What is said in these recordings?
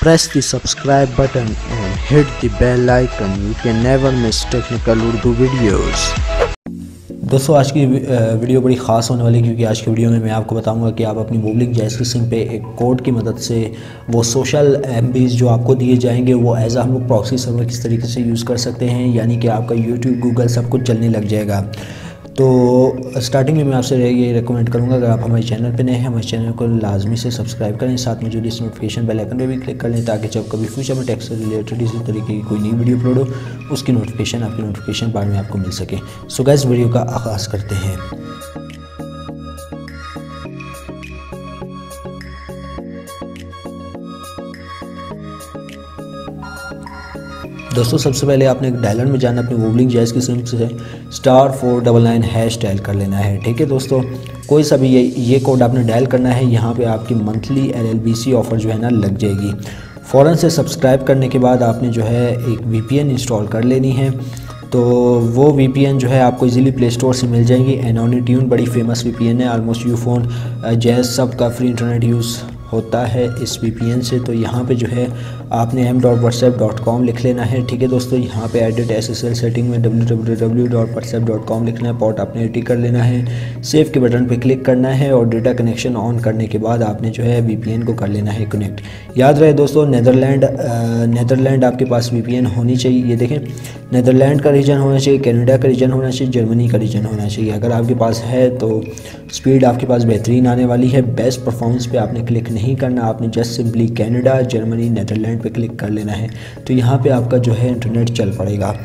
Press the subscribe button and hit the bell icon. You can never miss technical Urdu videos. दोस्तों आज की video बड़ी ख़ास होने वाली है, क्योंकि आज की वीडियो में मैं आपको बताऊंगा कि आप अपनी मोबाइल जैस की सिम पे एक कोड की मदद से वो सोशल एमबीज़ जो आपको दिए जाएंगे वो एज हम लोग प्रॉक्सी सर्वर किस तरीके से यूज़ कर सकते हैं, यानी कि आपका यूट्यूब गूगल सब कुछ चलने लग जाएगा। तो स्टार्टिंग में मैं आपसे ये रिकमेंड करूंगा, अगर आप हमारे चैनल पे नए हैं हमारे चैनल को लाजमी से सब्सक्राइब करें, साथ में जो इस नोटिफिकेशन बेल आइकन पे भी क्लिक कर लें, ताकि जब कभी फ्यूचर में टेक से रिलेटेड इसी तरीके की कोई नई वीडियो अपलोड हो उसकी नोटिफिकेशन आपकी नोटिफिकेशन बार में आपको मिल सके। सो गाइस वीडियो का आगाज़ करते हैं। दोस्तों सबसे पहले आपने एक डायलर में जाना, अपनी मोबाइल जैस की सिम से *499# डायल कर लेना है। ठीक है दोस्तों, कोई सा भी ये कोड आपने डायल करना है। यहाँ पे आपकी मंथली LLBC ऑफ़र जो है ना लग जाएगी। फ़ौरन से सब्सक्राइब करने के बाद आपने जो है एक VPN इंस्टॉल कर लेनी है। तो वो VPN जो है आपको इजीली प्ले स्टोर से मिल जाएगी। एनोनीट्यून बड़ी फेमस VPN है, ऑलमोस्ट यूफोन जैस सब का फ्री इंटरनेट यूज़ होता है इस VPN से। तो यहाँ पे जो है आपने m.whatsapp.com लिख लेना है। ठीक है दोस्तों, यहाँ पे एडिट SSL सेटिंग में www.whatsapp.com लिखना है, पोर्ट आपने एडिट कर लेना है, सेव के बटन पे क्लिक करना है और डेटा कनेक्शन ऑन करने के बाद आपने जो है VPN को कर लेना है कनेक्ट। याद रहे दोस्तों, नेदरलैंड आपके पास VPN होनी चाहिए। ये देखें, नेदरलैंड का रीजन होना चाहिए, कनाडा का रीजन होना चाहिए, जर्मनी का रीजन होना चाहिए। अगर आपके पास है तो स्पीड आपके पास बेहतरीन आने वाली है। बेस्ट परफॉर्मेंस पे आपने क्लिक नहीं करना, आपने just simply Canada, Germany, Netherland पे क्लिक कर लेना है। तो यहाँ पे आपका जो है इंटरनेट चल पड़ेगा।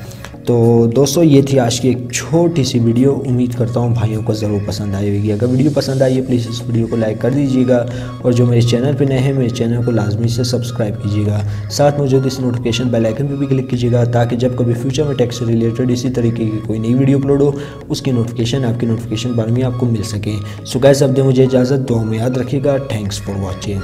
तो दोस्तों ये थी आज की एक छोटी सी वीडियो। उम्मीद करता हूँ भाइयों को ज़रूर पसंद आई होगी। अगर वीडियो पसंद आई है प्लीज़ इस वीडियो को लाइक कर दीजिएगा, और जो मेरे चैनल पे नए हैं मेरे चैनल को लाजमी से सब्सक्राइब कीजिएगा। साथ मौजूद इस नोटिफिकेशन बेल आइकन पर भी क्लिक कीजिएगा, ताकि जब कभी फ्यूचर में टेक से रिलेटेड इसी तरीके की कोई नई वीडियो अपलोड हो उसकी नोटिफिकेशन आपकी नोटिफिकेशन बार में आपको मिल सके। सो गाइस अब दे मुझे इजाज़त, दुआ में याद रखिएगा। Thanks for watching.